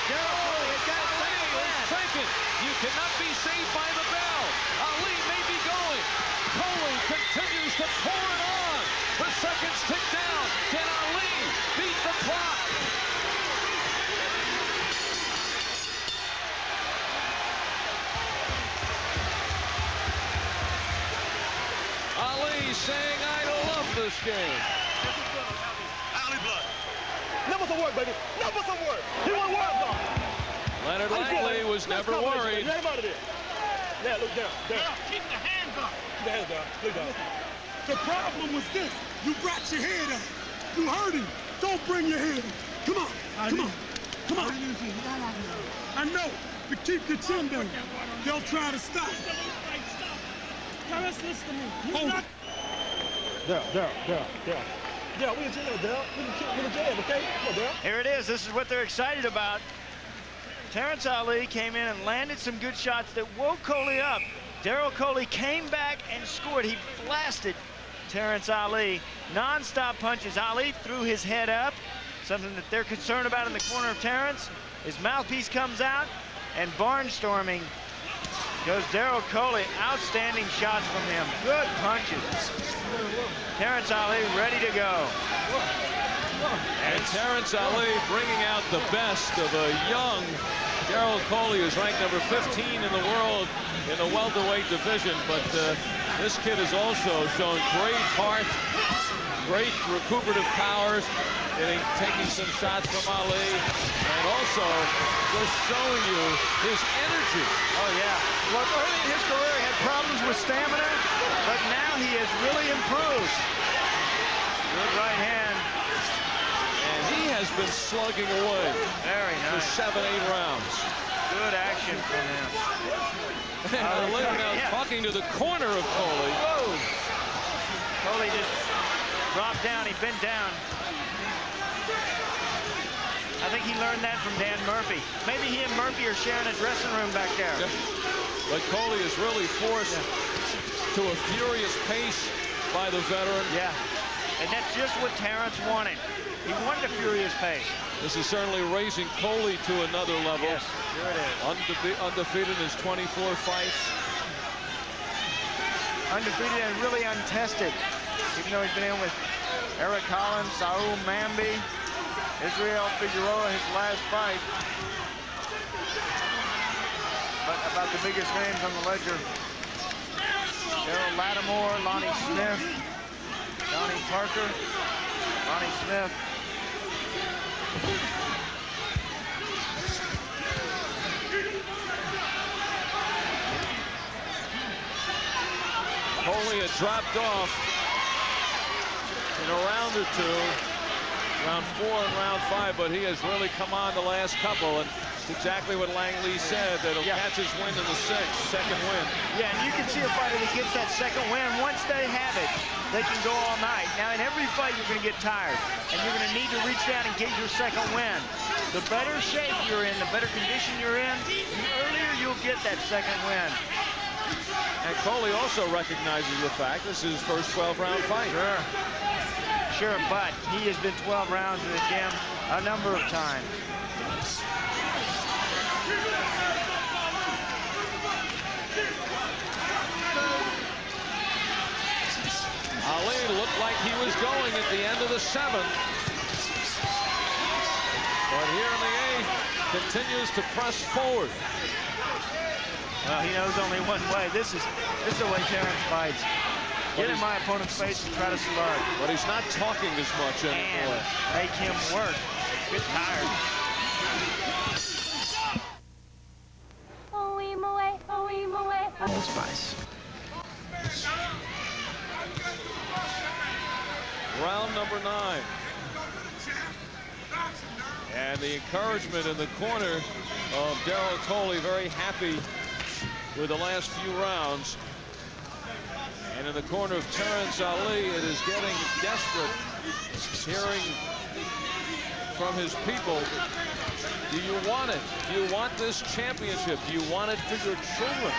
Derrell Coley has got it taken. You cannot be saved by the bell. Ali may be going. Coley continues to pour it on. The seconds tick down. Can Ali beat the clock? Ali saying, I love this game. Ali blood. Never some work, baby. Never some work. He won't work, though. Leonard Langley was never worried. Get him out of there. Yeah, look down. Keep the hands up. Keep the hands down. Look down. The problem was this. You brought your head up. You heard him. Don't bring your head up. Come on. Come on. Come on. I know. But keep your chin down. They'll try to stop. Now let's listen to me. Derrell, we in jail, Derrell. We in jail, okay? Come on, Derrell. Here it is. This is what they're excited about. Terrence Alli came in and landed some good shots that woke Coley up. Derrell Coley came back and scored. He blasted Terrence Alli. Non-stop punches. Ali threw his head up, something that they're concerned about in the corner of Terrence. His mouthpiece comes out, and barnstorming goes Derrell Coley. Outstanding shots from him. Good punches. Terrence Alli ready to go. And Terrence Alli bringing out the best of a young Derrell Coley, who's ranked number 15 in the world in the welterweight division. But this kid has also shown great heart, great recuperative powers, taking some shots from Ali, and also just showing you his energy. Oh, yeah. Well, early in his career, he had problems with stamina, but now he has really improved. Good right hand. And he has been slugging away. Very nice. For 7-8 rounds. Good action from him. And now talking to the corner of Coley. Whoa. Coley just dropped down. He bent down. I think he learned that from Dan Murphy. Maybe he and Murphy are sharing a dressing room back there. Yeah. But Coley is really forced to a furious pace by the veteran. Yeah. And that's just what Terrence wanted. He wanted a furious pace. This is certainly raising Coley to another level. Yes, sure it is. Undefeated in his 24 fights. Undefeated and really untested. Even though he's been in with Eric Collins, Saul Mamby, Israel Figueroa, his last fight. But about the biggest names on the ledger: Daryl Lattimore, Lonnie Smith, Johnny Parker, Lonnie Smith. Coley had dropped off in a round or two, round 4 and round 5, but he has really come on the last couple, and it's exactly what Langley said, that he'll catch his win in the second win. Yeah, and you can see a fighter that gets that second win. Once they have it, they can go all night. Now, in every fight, you're going to get tired, and you're going to need to reach down and get your second win. The better shape you're in, the better condition you're in, the earlier you'll get that second win. And Coley also recognizes the fact this is his first 12-round fight. Sure, but he has been 12 rounds in the gym a number of times. Ali looked like he was going at the end of the 7th. But here in the 8th, continues to press forward. Well, he knows only one way. This is the way Terrence fights. Get in my opponent's face and try to slug. But he's not talking as much anymore. And make him work. Get tired. Old Spice. Round number 9. And the encouragement in the corner of Derrell Coley, very happy with the last few rounds. And in the corner of Terrence Alli, it is getting desperate, hearing from his people, do you want it? Do you want this championship? Do you want it for your children?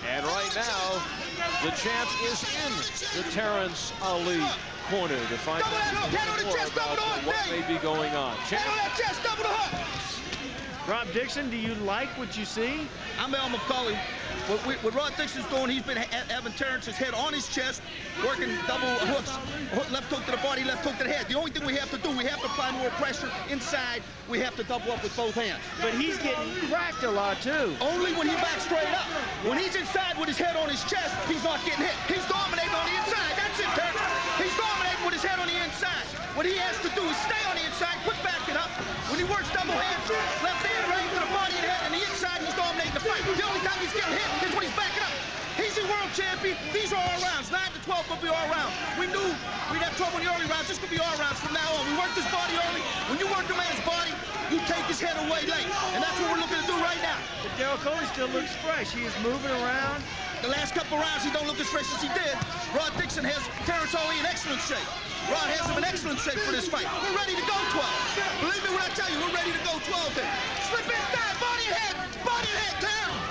And right now, the champ is in the Terrence Alli corner to find out more about what may be going on. Rob Dixon, do you like what you see? I'm Al McCauley. What Rod Dixon's doing, he's been having Terrence's head on his chest, working double hooks, left hook to the body, left hook to the head. The only thing we have to do, we have to apply more pressure inside. We have to double up with both hands. But he's getting cracked a lot, too. Only when he backs straight up. When he's inside with his head on his chest, he's not getting hit. He's dominating on the inside. That's it, Terrence. He's dominating with his head on the inside. What he has to do is stay on the inside, quit backing up. When he works double hands, left hand right to the body and head, and the inside, he's dominating the fight. The only time he's getting hit is when he's backing up. He's a world champion. These are all rounds. 9 to 12 will be all round. We knew we'd have trouble in the early rounds. This could be all rounds from now on. We worked his body early. When you work a man's body, you take his head away late. And that's what we're looking to do right now. But Derrell Coley still looks fresh. He is moving around. The last couple rounds, he don't look as fresh as he did. Rod Dixon has Terrence Alli in excellent shape. Rod has him in excellent shape for this fight. We're ready to go 12. Believe me when I tell you, we're ready to go 12 here. Slip inside, body and head, Terrence.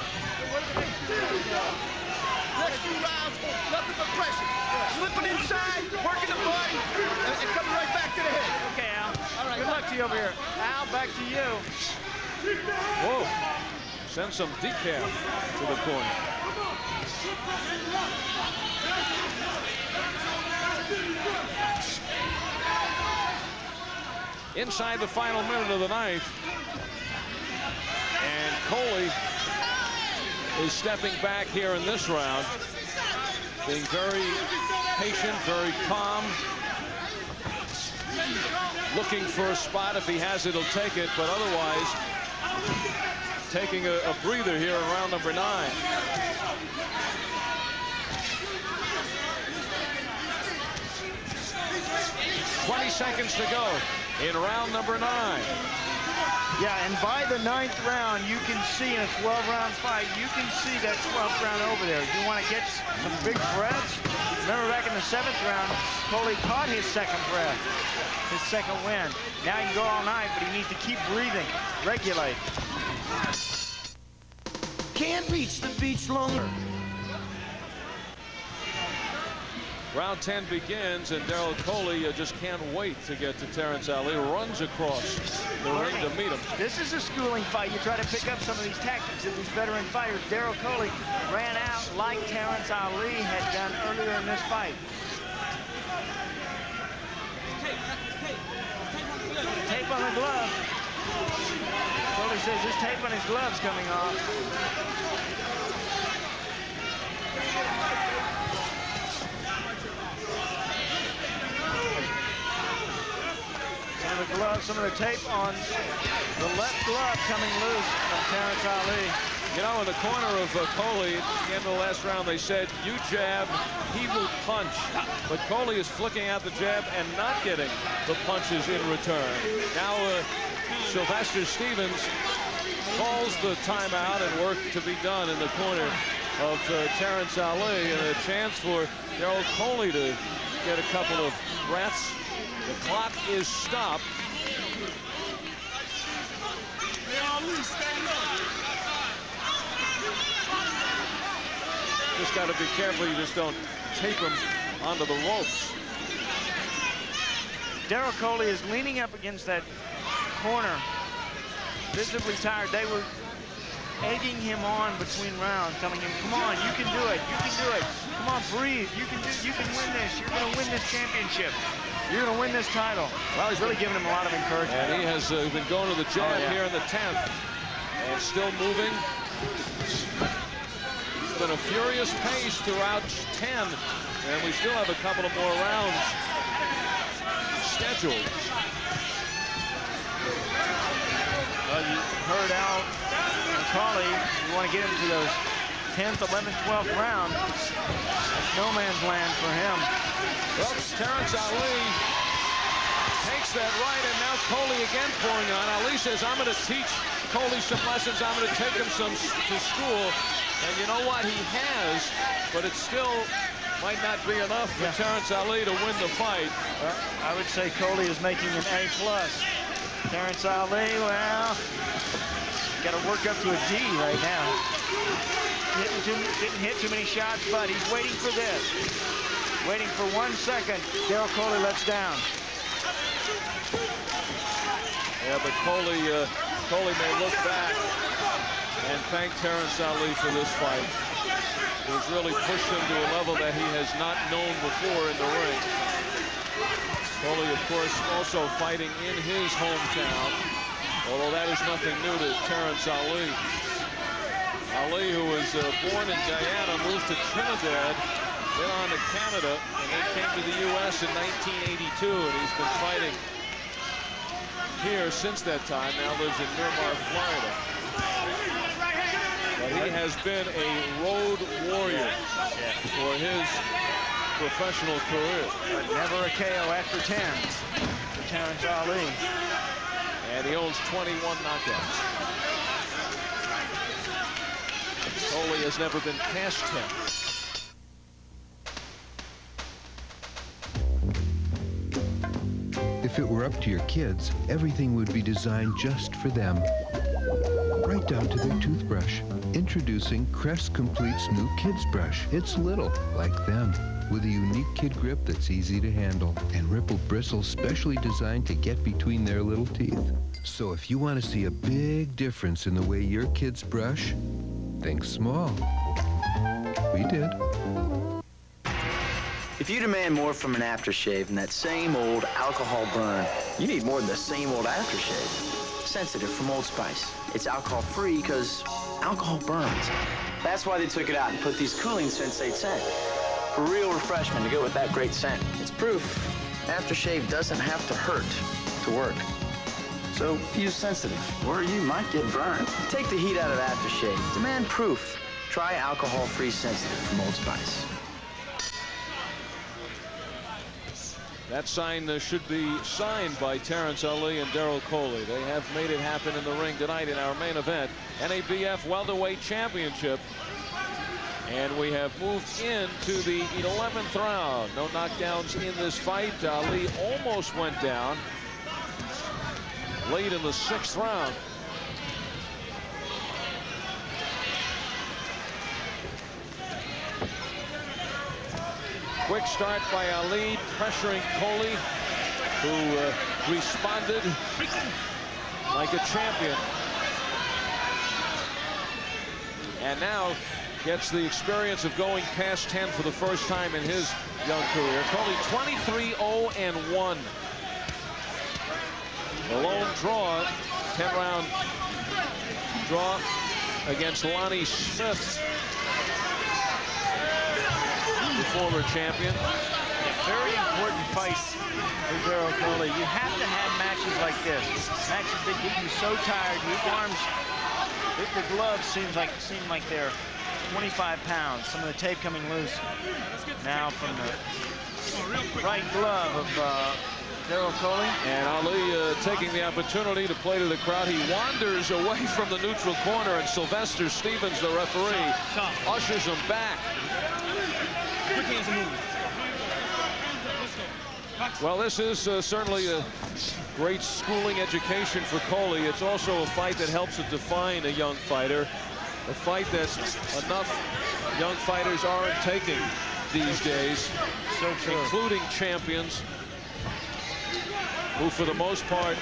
Next few rounds, nothing but pressure. Slipping inside, working the body, and coming right back to the head. Okay, Al. All right. Good luck to you over here. Al, back to you. Whoa. Send some decaf to the corner. Inside the final minute of the ninth. And Coley is stepping back here in this round, being very patient, very calm, looking for a spot. If he has it, he'll take it, but otherwise taking a breather here in round number 9. "20 seconds to go in round number 9. Yeah, and by the 9th round, you can see in a 12-round fight, you can see that 12th round over there. You want to get some big breaths? Remember back in the 7th round, Coley caught his second breath, his second win. Now he can go all night, but he needs to keep breathing, regulate. Can't reach the beach longer. Round 10 begins, and Derrell Coley just can't wait to get to Terrence Alli. Runs across the ring to meet him. This is a schooling fight. You try to pick up some of these tactics of these veteran fighters. Derrell Coley ran out like Terrence Alli had done earlier in this fight. Tape on the glove. Coley says this tape on his glove's coming off. Some of the tape on the left glove coming loose from Terrence Alli. You know, in the corner of Coley, at the end of the last round, they said, "You jab, he will punch." But Coley is flicking out the jab and not getting the punches in return. Now, Sylvester Stevens calls the timeout and work to be done in the corner of Terrence Alli, and a chance for Derrell Coley to get a couple of breaths. The clock is stopped. Just got to be careful you just don't tape him onto the ropes. Derrell Coley is leaning up against that corner, visibly tired. They were egging him on between rounds, telling him, "Come on, you can do it. You can do it. Come on, breathe. You can win this. You're going to win this championship. You're going to win this title." Well, he's really giving him a lot of encouragement. And he has been going to the jab here in the 10th. And still moving. It's been a furious pace throughout 10. And we still have a couple of more rounds scheduled. Well, you heard Al McCauley. You want to get him to those 10th, 11th, 12th round. That's no man's land for him. Well, Terrence Alli takes that right, and now Coley again pouring on. Ali says, "I'm going to teach Coley some lessons. I'm going to take him to school." And you know what? He has, but it still might not be enough for Terrence Alli to win the fight. Well, I would say Coley is making an A+. Terrence Alli, well, got to work up to a D right now. Didn't hit too many shots, but he's waiting for this. Waiting for 1 second. Derrell Coley lets down. Yeah, but Coley may look back and thank Terrence Alli for this fight. He's really pushed him to a level that he has not known before in the ring. Coley, of course, also fighting in his hometown, although that is nothing new to Terrence Alli. Ali, who was born in Guyana, moved to Trinidad, then on to Canada, and then came to the U.S. in 1982, and he's been fighting here since that time. Now lives in Miramar, Florida. But he has been a road warrior for his professional career. But never a KO after 10 for Terrence Ali. And he owns 21 knockouts. Coley has never been past 10. If it were up to your kids, everything would be designed just for them. Right down to their toothbrush. Introducing Crest Complete's new kids brush. It's little, like them, with a unique kid grip that's easy to handle, and rippled bristles specially designed to get between their little teeth. So if you want to see a big difference in the way your kids brush, think small. We did. If you demand more from an aftershave than that same old alcohol burn, you need more than the same old aftershave. Sensitive from Old Spice. It's alcohol-free because alcohol burns. That's why they took it out and put these cooling Sensates in. For real refreshment to go with that great scent. It's proof aftershave doesn't have to hurt to work. So use Sensitive, or you might get burned. Take the heat out of aftershave. Demand proof. Try alcohol-free Sensitive from Old Spice. That sign should be signed by Terrence Alli and Derrell Coley. They have made it happen in the ring tonight in our main event, NABF Welterweight Championship. And we have moved into the 11th round. No knockdowns in this fight. Ali almost went down late in the 6th round. Quick start by Ali, pressuring Coley, who responded like a champion. And now gets the experience of going past 10 for the first time in his young career. Coley 23-0-1. The lone draw, 10-round draw against Lonnie Smith, the former champion. Very important fight for Derrell Coley. You have to have matches like this. Matches that get you so tired, your arms, the gloves seem like they're 25 pounds. Some of the tape coming loose now from the right glove of Derrell Coley. And Ali taking the opportunity to play to the crowd. He wanders away from the neutral corner, and Sylvester Stevens, the referee, ushers him back. Well, this is certainly a great schooling education for Coley. It's also a fight that helps to define a young fighter. A fight that enough young fighters aren't taking these days, including champions who, for the most part,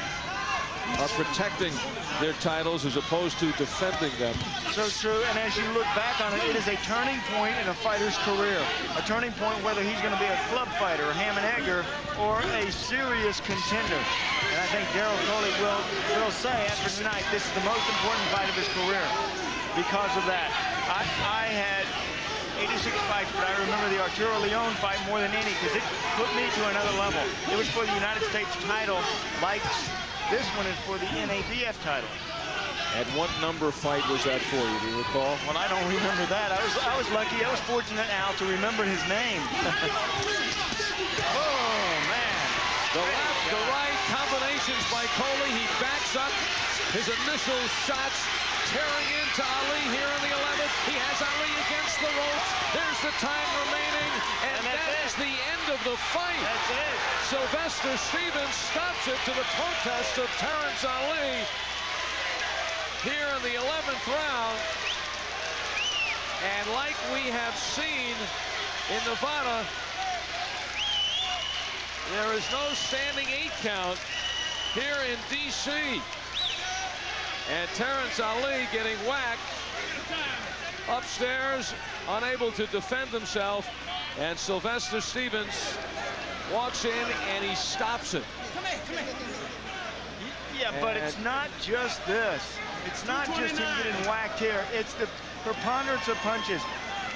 are protecting their titles as opposed to defending them. So true, and as you look back on it, it is a turning point in a fighter's career. A turning point whether he's going to be a club fighter, a ham and egger, or a serious contender. And I think Derrell Coley will say after tonight, this is the most important fight of his career because of that. I had 86 fights, but I remember the Arturo Leon fight more than any because it put me to another level. It was for the United States title, like this one is for the NABF title. At what number fight was that for you, do you recall? Well, I don't remember that. I was lucky. I was fortunate, Al, to remember his name. Oh, man. The left, the right, combinations by Coley. He backs up his initial shots, tearing into Ali here in the 11th. He has Ali against the ropes. There's the time remaining, and that is the end of the fight. That's it. Sylvester Stevens stops it to the protest of Terrence Ali here in the 11th round. And like we have seen in Nevada, There is no standing 8 count here in D.C. And Terrence Alli getting whacked upstairs, unable to defend himself. And Sylvester Stevens walks in and he stops it. Yeah, but it's not just this. It's not just him getting whacked here. It's the preponderance of punches.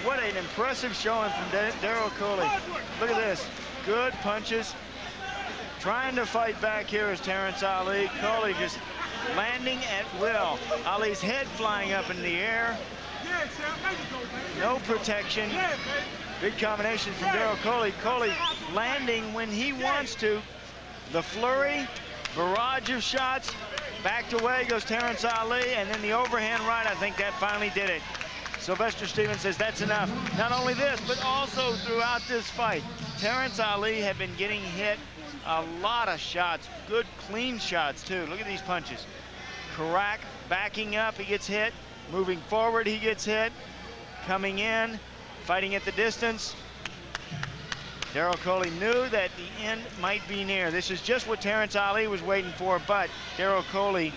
What an impressive showing from Derrell Coley. Look at this. Good punches. Trying to fight back here is Terrence Alli. Coley just landing at will. Ali's head flying up in the air. No protection. Big combination from Derrell Coley. Coley landing when he wants to. The flurry, barrage of shots. Backed away goes Terrence Alli, and then the overhand right. I think that finally did it. Sylvester Stevens says that's enough. Not only this, but also throughout this fight, Terrence Alli had been getting hit a lot of shots. Good, clean shots, too. Look at these punches. Karak backing up, he gets hit. Moving forward, he gets hit. Coming in, fighting at the distance. Derrell Coley knew that the end might be near. This is just what Terrence Alli was waiting for, but Derrell Coley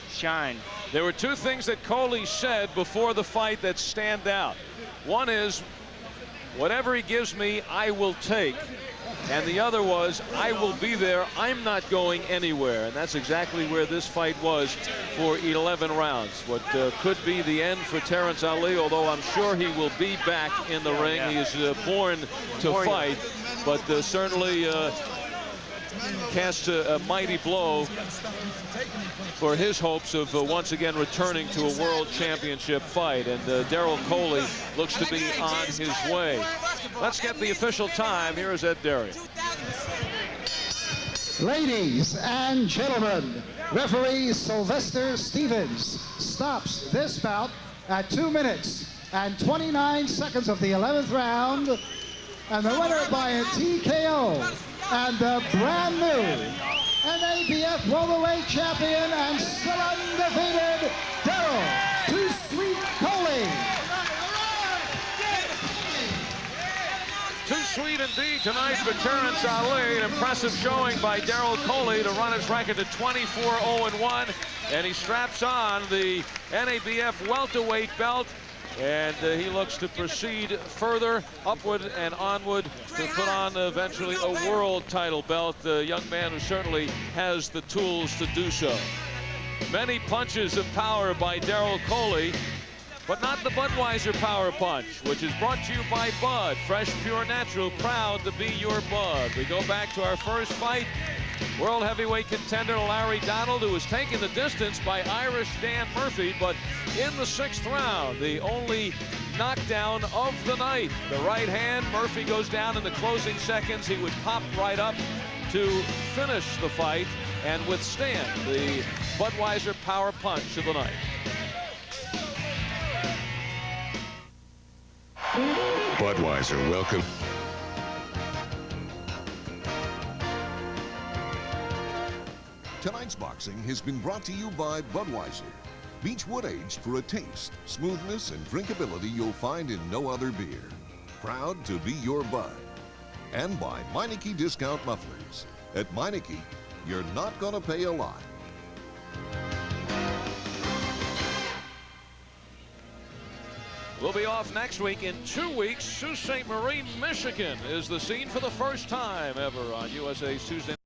shined. There were 2 things that Coley said before the fight that stand out. One is, whatever he gives me, I will take. And the other was, I will be there. I'm not going anywhere. And that's exactly where this fight was for 11 rounds. What could be the end for Terrence Alli, although I'm sure he will be back in the ring. He is born to fight, but certainly cast a mighty blow for his hopes of once again returning to a world championship fight. And Derrell Coley looks to be on his way. Let's get the official time. Here is Ed Derry. Ladies and gentlemen, referee Sylvester Stevens stops this bout at 2 minutes and 29 seconds of the 11th round. And the winner by a TKO and the brand new NABF welterweight champion and still undefeated, Derrell "Too Sweet" Coley. Too sweet indeed tonight for Terrence Alli. An impressive showing by Derrell Coley to run his record to 24-0-1. And he straps on the NABF welterweight belt. And he looks to proceed further upward and onward to put on eventually a world title belt. The young man who certainly has the tools to do so. Many punches of power by Derrell Coley, but not the Budweiser Power Punch, which is brought to you by Bud. Fresh, pure, natural, proud to be your Bud. We go back to our first fight. World heavyweight contender Larry Donald, who was taken the distance by Irish Dan Murphy, but in the 6th round, the only knockdown of the night. The right hand, Murphy goes down in the closing seconds. He would pop right up to finish the fight and withstand the Budweiser Power Punch of the night. Budweiser, welcome. Tonight's boxing has been brought to you by Budweiser. Beechwood aged for a taste, smoothness, and drinkability you'll find in no other beer. Proud to be your Bud. And by Meineke Discount Mufflers. At Meineke, you're not going to pay a lot. We'll be off next week. In 2 weeks, Sault Ste. Marie, Michigan is the scene for the first time ever on USA's Tuesday.